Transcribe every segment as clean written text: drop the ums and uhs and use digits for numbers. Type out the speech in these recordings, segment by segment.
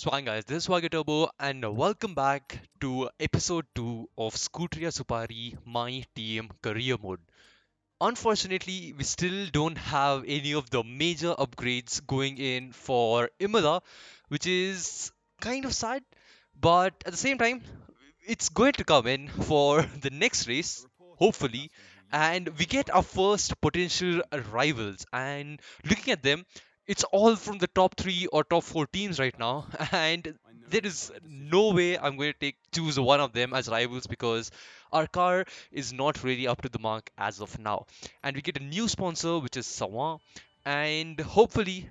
Swang guys, this is SwaggerTurbo and welcome back to episode 2 of SCUTERIA SUPARI My Team Career Mode. Unfortunately, we still don't have any of the major upgrades going in for Imola, which is kind of sad, but at the same time, it's going to come in for the next race, hopefully, and we get our first potential rivals. And looking at them, it's all from the top three or top four teams right now, and there is no way I'm going to choose one of them as rivals because our car is not really up to the mark as of now. And we get a new sponsor, which is Sawan, and hopefully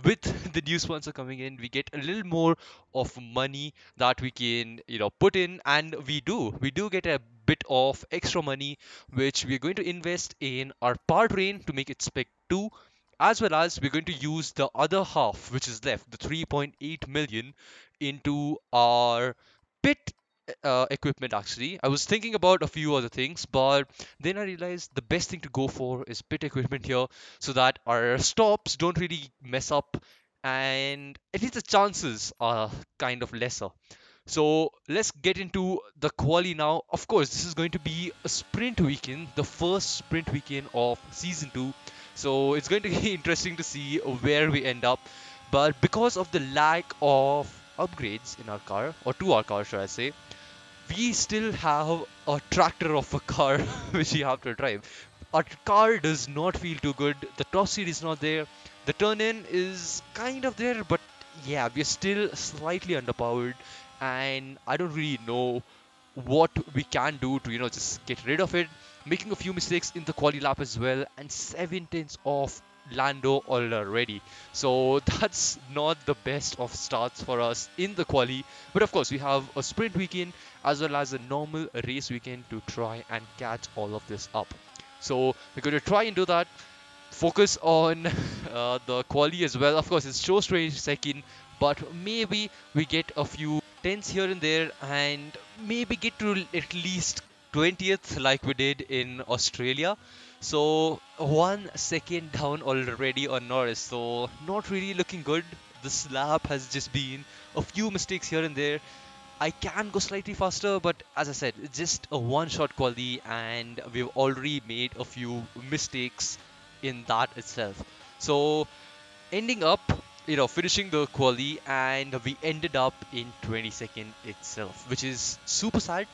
with the new sponsor coming in, we get a little more of money that we can, put in, and we do get a bit of extra money, which we're going to invest in our powertrain to make it spec 2, as well as we're going to use the other half, which is left, the 3.8 million, into our pit equipment. Actually, I was thinking about a few other things, but then I realized the best thing to go for is pit equipment here so that our stops don't really mess up and at least the chances are kind of lesser. So let's get into the quali now. Of course, this is going to be a sprint weekend, the first sprint weekend of season 2. So it's going to be interesting to see where we end up. But because of the lack of upgrades in our car, or to our car, should I say, we still have a tractor of a car which we have to drive. Our car does not feel too good. The top speed is not there. The turn in is kind of there, but yeah, we're still slightly underpowered, and I don't really know what we can do to just get rid of it. Making a few mistakes in the quali lap as well, and 7 tenths off Lando already. So that's not the best of starts for us in the quali. But of course, we have a sprint weekend as well as a normal race weekend to try and catch all of this up. So we're going to try and do that. Focus on the quali as well. Of course, it's show strange second, but maybe we get a few tens here and there and maybe get to at least 20th like we did in Australia. So 1 second down already on Norris, so not really looking good. This lap has just been a few mistakes here and there. I can go slightly faster, but as I said, it's just a one-shot quali, and we've already made a few mistakes in that itself. So ending up, finishing the quali, and we ended up in 22nd itself, which is super sad.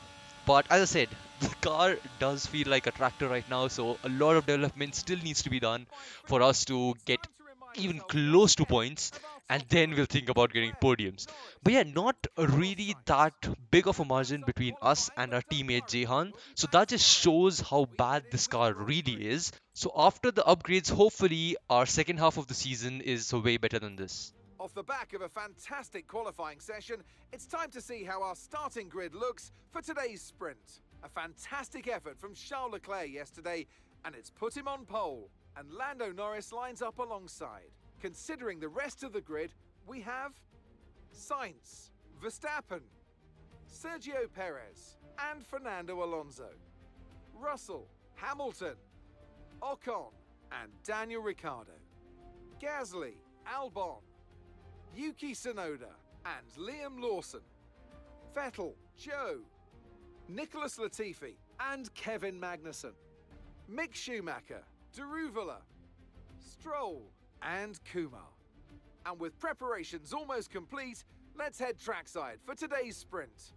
But as I said, the car does feel like a tractor right now, so a lot of development still needs to be done for us to get even close to points, and then we'll think about getting podiums. But yeah, not really that big of a margin between us and our teammate Jehan, so that just shows how bad this car really is. So after the upgrades, hopefully our second half of the season is way better than this. Off the back of a fantastic qualifying session, it's time to see how our starting grid looks for today's sprint. A fantastic effort from Charles Leclerc yesterday, and it's put him on pole. And Lando Norris lines up alongside. Considering the rest of the grid, we have Sainz, Verstappen, Sergio Perez, and Fernando Alonso, Russell, Hamilton, Ocon, and Daniel Ricciardo, Gasly, Albon, Yuki Tsunoda, and Liam Lawson, Vettel, Joe, Nicholas Latifi, and Kevin Magnussen, Mick Schumacher, Daruvala, Stroll, and Kumar. And with preparations almost complete, let's head trackside for today's sprint.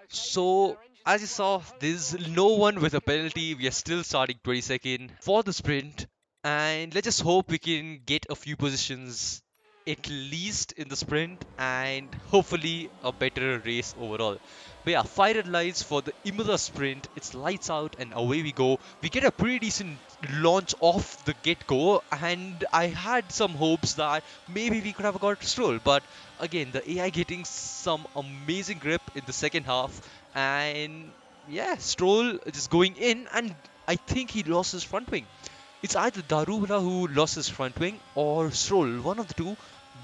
So, as you saw, there's no one with a penalty. We are still starting 22nd for the sprint. And let's just hope we can get a few positions at least in the sprint and hopefully a better race overall. But yeah, 5 red lights for the Imola sprint. It's lights out and away we go. We get a pretty decent launch off the get-go, and I had some hopes that maybe we could have got Stroll, but again, the AI getting some amazing grip in the second half, and yeah, Stroll just going in, and I think he lost his front wing. It's either Darula who lost his front wing or Stroll, one of the two.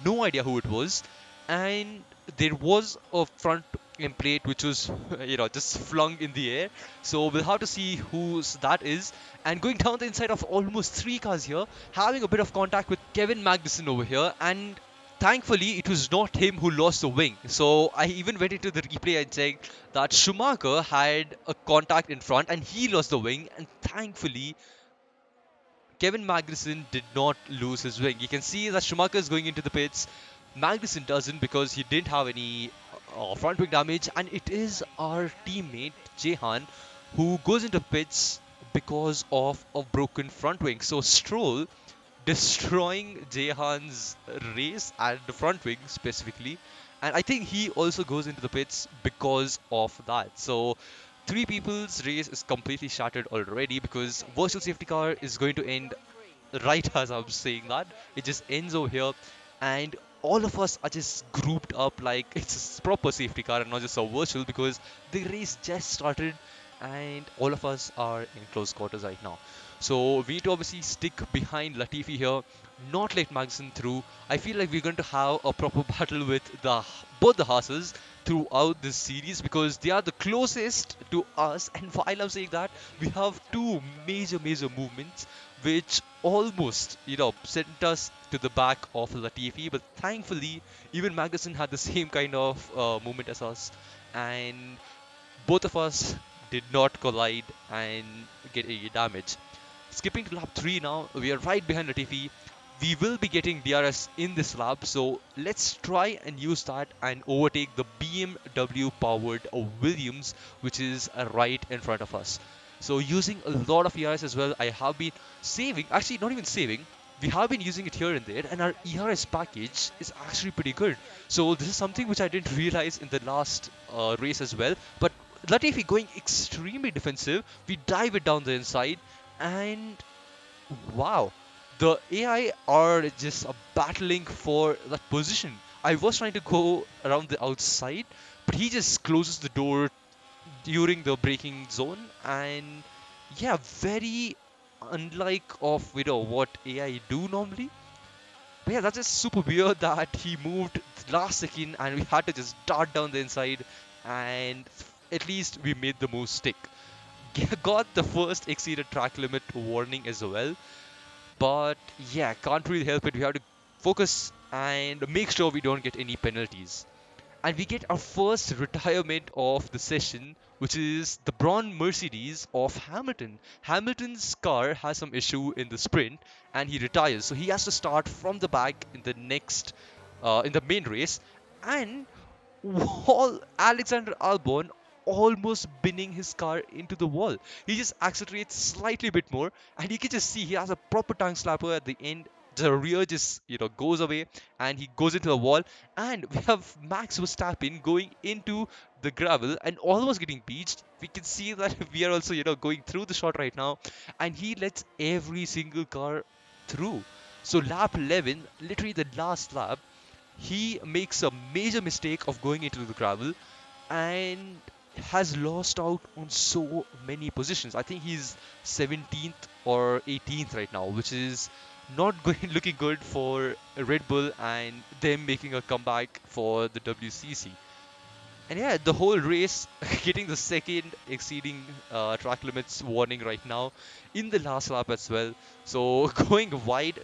No idea who it was. And there was a front end plate which was, just flung in the air. So we'll have to see whose that is. And going down the inside of almost 3 cars here, having a bit of contact with Kevin Magnussen over here. And thankfully, it was not him who lost the wing. So I even went into the replay and checked that Schumacher had a contact in front and he lost the wing. And thankfully, Kevin Magnussen did not lose his wing. You can see that Schumacher is going into the pits. Magnussen doesn't because he didn't have any front wing damage. And it is our teammate, Jehan, who goes into pits because of a broken front wing. So Stroll destroying Jehan's race and the front wing specifically. And I think he also goes into the pits because of that. So three people's race is completely shattered already because virtual safety car is going to end right as I'm saying that. It just ends over here, and all of us are just grouped up like it's a proper safety car and not just a virtual because the race just started and all of us are in close quarters right now. So we need to obviously stick behind Latifi here, not let Magnussen through. I feel like we're going to have a proper battle with the both the horses throughout this series because they are the closest to us. And while I'm saying that, we have two major movements which almost, sent us to the back of Latifi. But thankfully, even Magnussen had the same kind of movement as us, and both of us did not collide and get any damage. Skipping to lap 3 now, we are right behind Latifi. We will be getting DRS in this lap, so let's try and use that and overtake the BMW powered Williams, which is right in front of us. So using a lot of ERS as well, I have been saving, actually not even saving, we have been using it here and there, and our ERS package is actually pretty good. So this is something which I didn't realize in the last race as well, but Latifi going extremely defensive, we dive it down the inside, and wow, the AI are just battling for that position. I was trying to go around the outside, but he just closes the door during the braking zone, and yeah, very unlike of what AI do normally. But yeah, that's just super weird that he moved last second and we had to just dart down the inside, and at least we made the move stick. Got the first exceeded track limit warning as well, but yeah, can't really help it. We have to focus and make sure we don't get any penalties. And we get our first retirement of the session, which is the Braun Mercedes of Hamilton. Hamilton's car has some issue in the sprint and he retires, so he has to start from the back in the next in the main race. And wall Alexander Albon almost binning his car into the wall. He just accelerates slightly bit more, and you can just see he has a proper tongue slapper at the end. The rear just goes away, and he goes into the wall. And we have Max Verstappen going into the gravel and almost getting beached. We can see that we are also going through the shot right now, and he lets every single car through. So lap 11, literally the last lap, he makes a major mistake of going into the gravel and has lost out on so many positions. I think he's 17th or 18th right now, which is not going looking good for Red Bull and them making a comeback for the WCC. And yeah, the whole race getting the second exceeding track limits warning right now in the last lap as well. So going wide,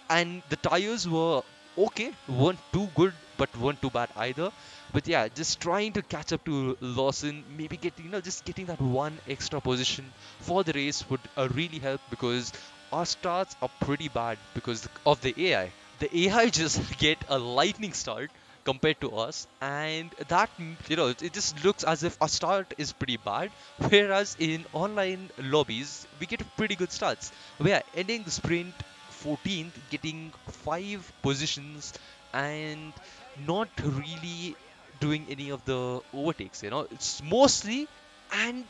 and the tires were okay, weren't too good but weren't too bad either. But yeah, just trying to catch up to Lawson, maybe get just getting that one extra position for the race would really help because our starts are pretty bad because of the AI. The AI just get a lightning start compared to us, and that it just looks as if our start is pretty bad, whereas in online lobbies we get pretty good starts. We are ending the sprint 14th, getting 5 positions and not really doing any of the overtakes. It's mostly, and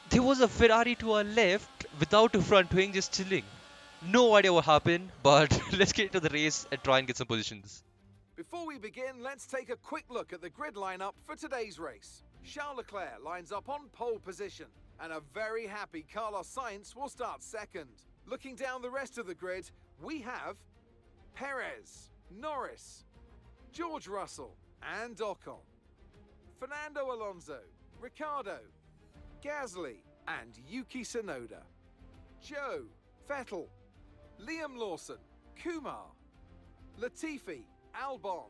there was a Ferrari to our left without a front wing just chilling. No idea what happened, but let's get into the race and try and get some positions. Before we begin, let's take a quick look at the grid lineup for today's race. Charles Leclerc lines up on pole position, and a very happy Carlos Sainz will start second. Looking down the rest of the grid, we have Perez, Norris, George Russell, and Ocon, Fernando Alonso, Ricciardo, Gasly, and Yuki Tsunoda, Joe, Vettel, Liam Lawson, Kumar, Latifi, Albon,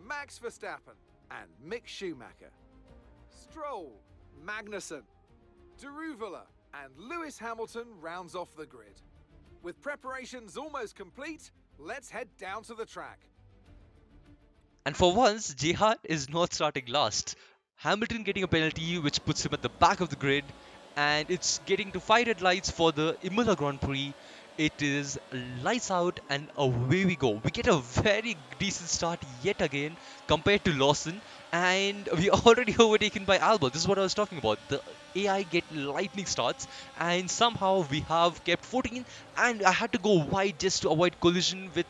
Max Verstappen, and Mick Schumacher. Stroll, Magnussen, Deruvala, and Lewis Hamilton rounds off the grid. With preparations almost complete, let's head down to the track. And for once, Jihad is not starting last. Hamilton getting a penalty which puts him at the back of the grid, and it's getting to 5 red lights for the Imola Grand Prix. It is lights out and away we go. We get a very decent start yet again compared to Lawson, and we are already overtaken by Albon. This is what I was talking about. The AI get lightning starts, and somehow we have kept 14, and I had to go wide just to avoid collision with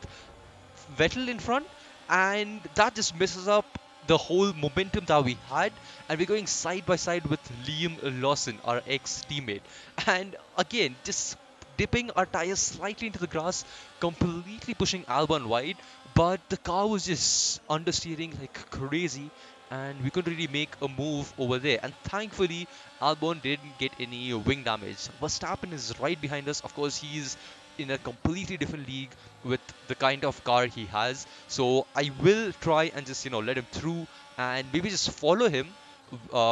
Vettel in front, and that just messes up the whole momentum that we had. And we're going side by side with Liam Lawson, our ex-teammate, and again just dipping our tires slightly into the grass, completely pushing Albon wide. But the car was just understeering like crazy, and we couldn't really make a move over there. And thankfully, Albon didn't get any wing damage. Verstappen is right behind us. Of course, he's in a completely different league with the kind of car he has. So I will try and just let him through and maybe just follow him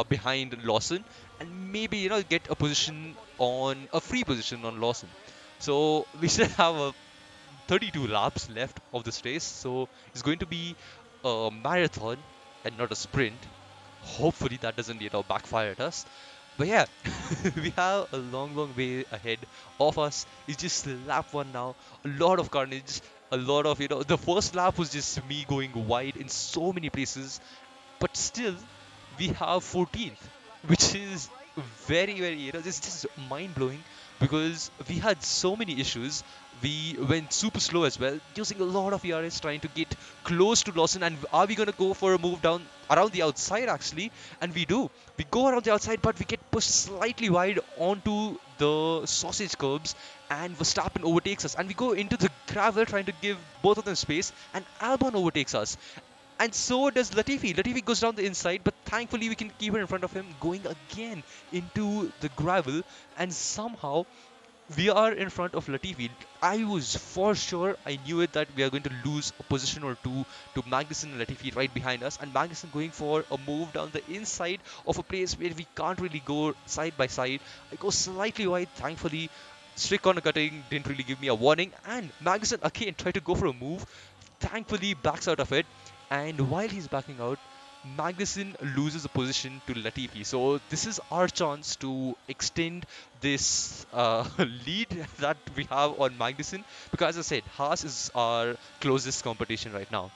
behind Lawson, and maybe get a position on a free position on Lawson. So we still have 32 laps left of this race. So it's going to be a marathon and not a sprint. Hopefully that doesn't backfire at us. But yeah, we have a long way ahead of us. It's just lap one now. A lot of carnage, a lot of the first lap was just me going wide in so many places, but still we have 14th, which is very this is just mind blowing because we had so many issues. We went super slow as well, using a lot of ERS trying to get close to Lawson. And are we going to go for a move down around the outside actually? And we do. We go around the outside, but we get pushed slightly wide onto the sausage curbs, and Verstappen overtakes us. And we go into the gravel trying to give both of them space, and Albon overtakes us. And so does Latifi. Latifi goes down the inside, but thankfully we can keep it in front of him, going again into the gravel, and somehow we are in front of Latifi. I was for sure, I knew it, that we are going to lose a position or two to Magnussen and Latifi right behind us, and Magnussen going for a move down the inside of a place where we can't really go side by side. I go slightly wide, thankfully. Strict corner cutting didn't really give me a warning, and Magnussen again tried to go for a move, thankfully backs out of it. And while he's backing out, Magnussen loses a position to Latifi. So this is our chance to extend this lead that we have on Magnussen, because as I said, Haas is our closest competition right now.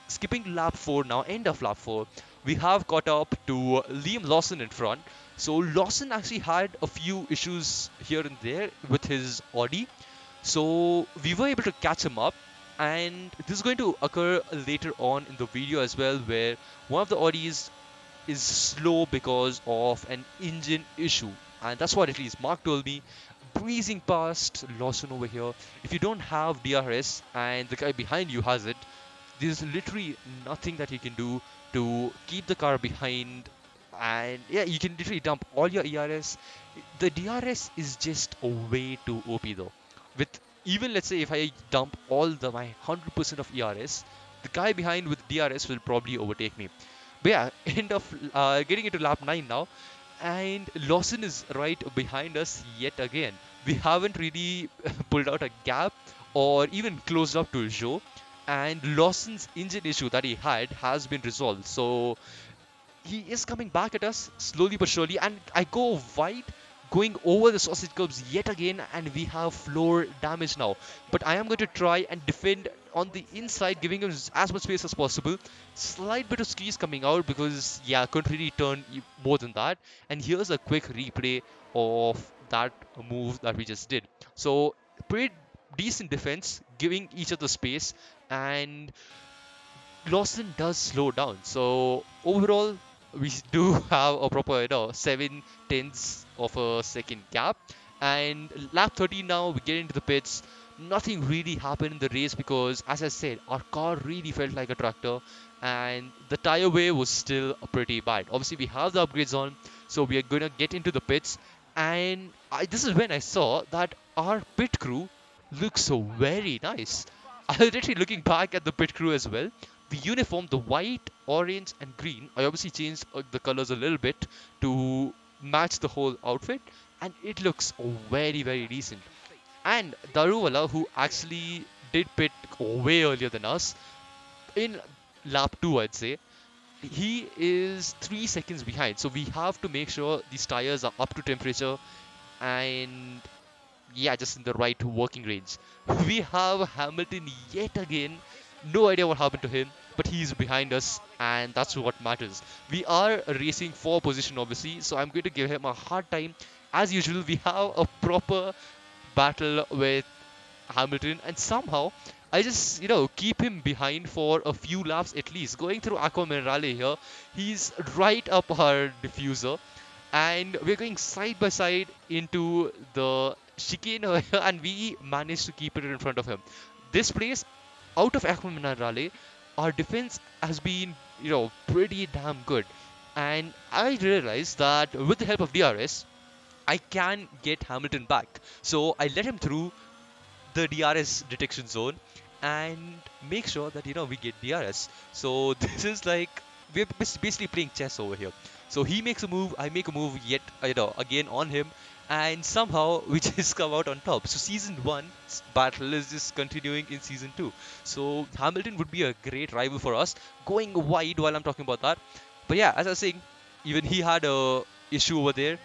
Skipping lap 4 now, end of lap 4, we have caught up to Liam Lawson in front. So Lawson actually had a few issues here and there with his Audi. So we were able to catch him up, and this is going to occur later on in the video as well, where one of the Audis is slow because of an engine issue, and that's what at least Mark told me. Breezing past Lawson over here. If you don't have DRS and the guy behind you has it, there's literally nothing that you can do to keep the car behind. And yeah, you can literally dump all your ERS. The DRS is just a way too OP though. With even, let's say, if I dump all my 100% of ERS, the guy behind with DRS will probably overtake me. But yeah, end of getting into lap 9 now, and Lawson is right behind us yet again. We haven't really pulled out a gap or even closed up to Joe, and Lawson's engine issue that he had has been resolved. So he is coming back at us slowly but surely, and I go wide, going over the sausage curbs yet again, and we have floor damage now. But I am going to try and defend on the inside, giving him as much space as possible. Slight bit of squeeze coming out because, yeah, I couldn't really turn more than that. And here's a quick replay of that move that we just did. So pretty decent defense, giving each other space, and Lawson does slow down. So overall, we do have a proper 7/10 of a second gap. And lap 13 now, we get into the pits. Nothing really happened in the race because, as I said, our car really felt like a tractor, and the tire wear was still pretty bad. Obviously, we have the upgrades on, so we are gonna get into the pits. And this is when I saw that our pit crew looks so very nice. I was literally looking back at the pit crew as well. The uniform, the white, orange, and green, I obviously changed the colors a little bit to match the whole outfit, and it looks very, very decent. And Daruvala, who actually did pit way earlier than us, in lap 2, I'd say, he is 3 seconds behind. So we have to make sure these tires are up to temperature and yeah, just in the right working range. We have Hamilton yet again. No idea what happened to him, but he's behind us, and that's what matters. We are racing for position, obviously, so I'm going to give him a hard time. As usual, we have a proper battle with Hamilton, and somehow I just keep him behind for a few laps at least. Going through Aqua Minerale here, he's right up our diffuser, and we're going side by side into the chicane and we managed to keep it in front of him. This place, out of Aqua Minerale, our defense has been pretty damn good, and I realized that with the help of DRS, I can get Hamilton back. So I let him through the DRS detection zone and make sure that we get DRS. So this is like we're basically playing chess over here. So he makes a move, I make a move yet again on him, and somehow we just come out on top. So season 1's battle is just continuing in season 2. So Hamilton would be a great rival for us. Going wide while I'm talking about that. But yeah, as I was saying, even he had a issue over there,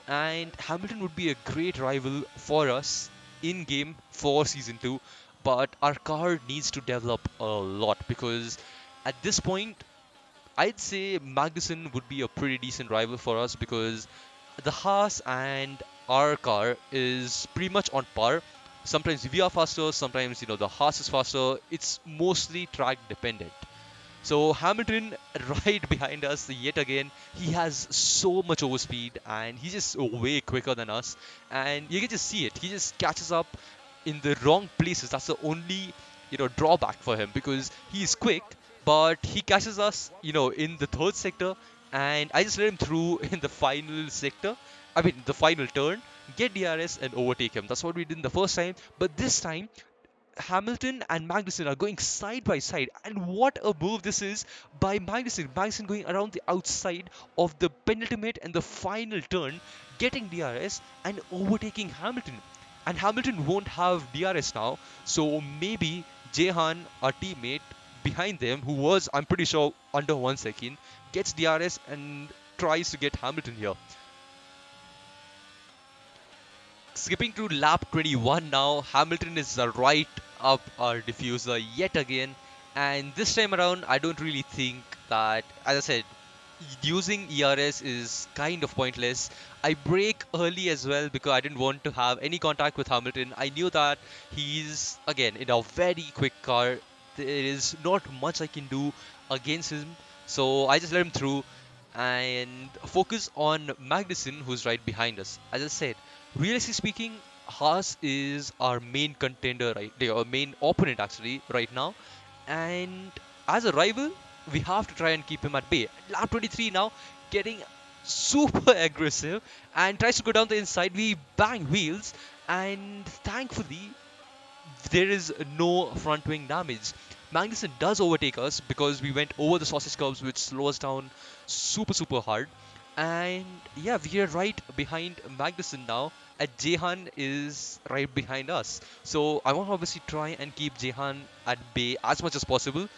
and Hamilton would be a great rival for us in game for season 2, but our car needs to develop a lot because at this point I'd say Magnussen would be a pretty decent rival for us because the Haas and our car is pretty much on par. Sometimes we are faster, sometimes the Haas is faster. It's mostly track dependent. So Hamilton right behind us yet again. He has so much overspeed and he's just way quicker than us. And you can just see it. He just catches up in the wrong places. That's the only drawback for him because he's quick, but he catches us in the third sector, and I just let him through in the final sector. I mean the final turn, get DRS and overtake him. That's what we did in the first time, but this time Hamilton and Magnussen are going side by side, and what a move this is by Magnussen. Magnussen going around the outside of the penultimate and the final turn, getting DRS and overtaking Hamilton. And Hamilton won't have DRS now, so maybe Jehan, our teammate behind them, who was, I'm pretty sure, under 1 second, gets DRS and tries to get Hamilton here. Skipping to lap 21 now, Hamilton is right up our diffuser yet again, and this time around I don't really think that, as I said, using ERS is kind of pointless. I brake early as well because I didn't want to have any contact with Hamilton. I knew that he's again in a very quick car. There is not much I can do against him, so I just let him through and focus on Magnussen, who's right behind us. As I said, realistically speaking, Haas is our main contender, right? Our main opponent actually right now, and as a rival, we have to try and keep him at bay. Lap 23 now, getting super aggressive and tries to go down the inside. We bang wheels, and thankfully there is no front wing damage. Magnussen does overtake us because we went over the sausage curbs, which slows down super hard. And yeah, we are right behind Magnussen now, and Jehan is right behind us. So I want to obviously try and keep Jehan at bay as much as possible,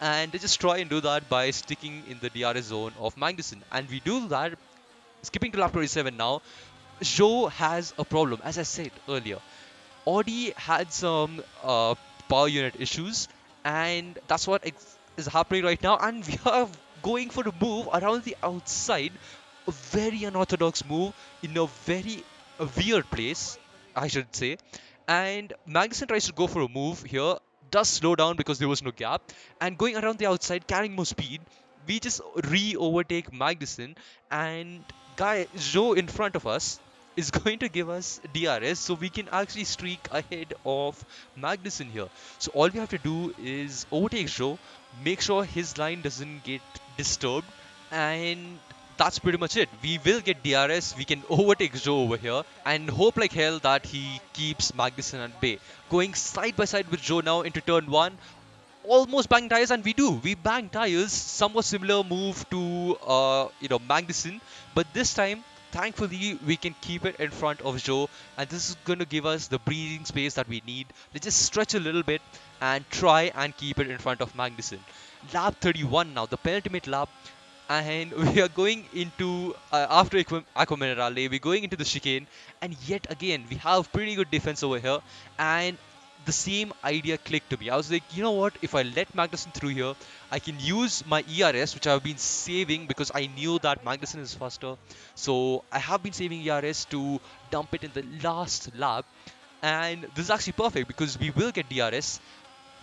and they just try and do that by sticking in the DRS zone of Magnussen. And we do that. Skipping to lap 27 now, Joe has a problem, as I said earlier. Audi had some power unit issues, and that's what is happening right now. And we are going for a move around the outside, a very unorthodox move in a very weird place, I should say. And Magnussen tries to go for a move here, does slow down because there was no gap, and going around the outside, carrying more speed, we just re-overtake Magnussen, and guy Joe in front of us is going to give us DRS, so we can actually streak ahead of Magnussen here. So all we have to do is overtake Joe, make sure his line doesn't get disturbed, and that's pretty much it. We will get DRS, we can overtake Joe over here, and hope like hell that he keeps Magnussen at bay. Going side by side with Joe now into turn 1, almost bang tires, and we do. We bang tires, somewhat similar move to Magnussen, but this time, thankfully, we can keep it in front of Joe, and this is going to give us the breathing space that we need. Let's just stretch a little bit and try and keep it in front of Magnussen. Lap 31 now, the penultimate lap, and we are going into after Aqua Minerale, we're going into the chicane, and yet again we have pretty good defense over here, and the same idea clicked to me. I was like, you know what, if I let Magnussen through here, I can use my ERS, which I've been saving because I knew that Magnussen is faster. So I have been saving ERS to dump it in the last lap, and this is actually perfect because we will get DRS.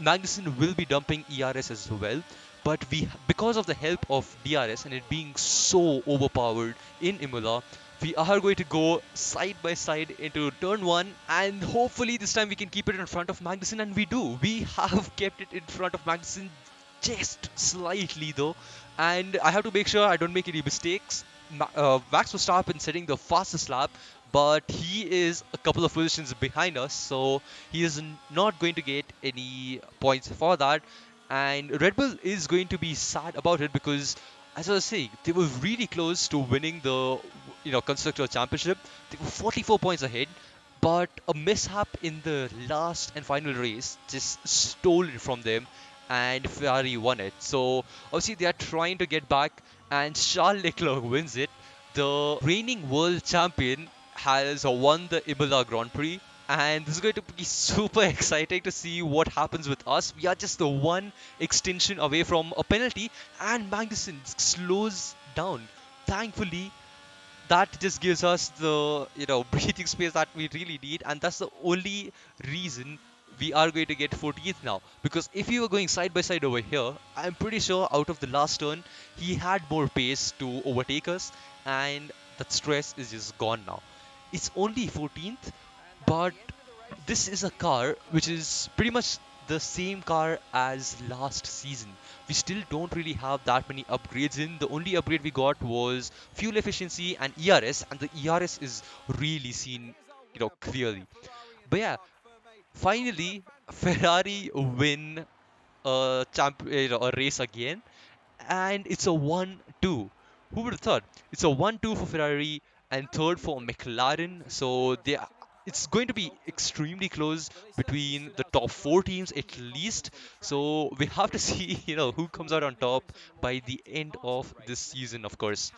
Magnussen will be dumping ERS as well, but because of the help of DRS and it being so overpowered in Imola, we are going to go side by side into turn 1, and hopefully this time we can keep it in front of Magnussen, and we do. We have kept it in front of Magnussen just slightly though, and I have to make sure I don't make any mistakes. Max Verstappen setting the fastest lap, but he is a couple of positions behind us, so he is not going to get any points for that. And Red Bull is going to be sad about it because, as I was saying, they were really close to winning the constructor championship. They were 44 points ahead, but a mishap in the last and final race just stole it from them, and Ferrari won it. So obviously they are trying to get back, and Charles Leclerc wins it. The reigning world champion has won the Imola Grand Prix, and this is going to be super exciting to see what happens with us. We are just the one extension away from a penalty, and Magnussen slows down. Thankfully, that just gives us the breathing space that we really need, and that's the only reason we are going to get 14th now. Because if you were going side by side over here, I'm pretty sure out of the last turn he had more pace to overtake us, and that stress is just gone now. It's only 14th, but this is a car which is pretty much the same car as last season. We still don't really have that many upgrades in. The only upgrade we got was fuel efficiency and ERS, and the ERS is really seen, clearly. But yeah, finally, Ferrari win a race again, and it's a 1-2. Who would have thought? It's a 1-2 for Ferrari and third for McLaren. So it's going to be extremely close between the top four teams at least. So we have to see, who comes out on top by the end of this season, of course.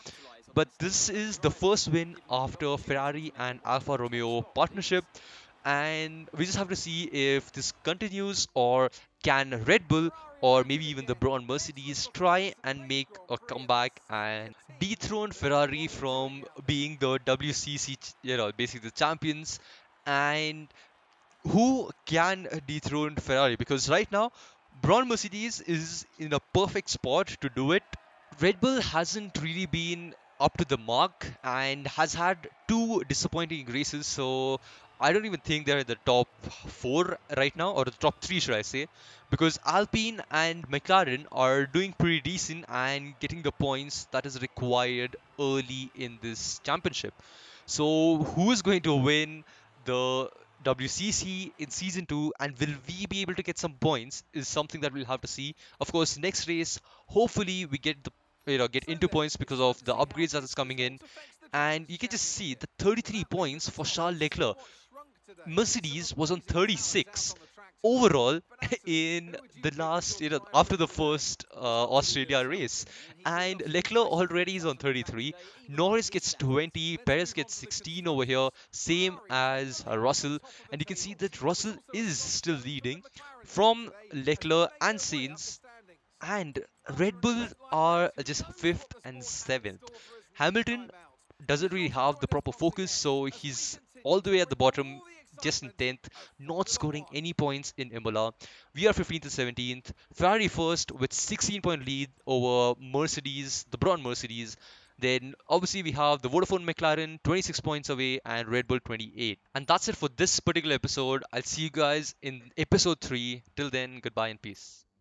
But this is the first win after Ferrari and Alfa Romeo partnership, and we just have to see if this continues, or can Red Bull or maybe even the Braun Mercedes try and make a comeback and dethrone Ferrari from being the WCC, basically the champions. And who can dethrone Ferrari? Because right now, Braun Mercedes is in a perfect spot to do it. Red Bull hasn't really been up to the mark and has had two disappointing races, so I don't even think they're in the top four right now, or the top three, should I say, because Alpine and McLaren are doing pretty decent and getting the points that is required early in this championship. So, who is going to win the WCC in season 2, and will we be able to get some points is something that we'll have to see. Of course, next race, hopefully we get the get into points because of the upgrades that is coming in, and you can just see the 33 points for Charles Leclerc. Mercedes was on 36 overall in the last, after the first Australia race, and Leclerc already is on 33. Norris gets 20, Perez gets 16 over here, same as Russell, and you can see that Russell is still leading from Leclerc and Sainz, and Red Bull are just 5th and 7th. Hamilton doesn't really have the proper focus, so he's all the way at the bottom, just in 10th, not scoring any points in Imola. We are 15th and 17th. Ferrari first with 16-point lead over Mercedes, the Braun Mercedes. Then obviously we have the Vodafone McLaren 26 points away and Red Bull 28. And that's it for this particular episode. I'll see you guys in episode 3. Till then, goodbye and peace.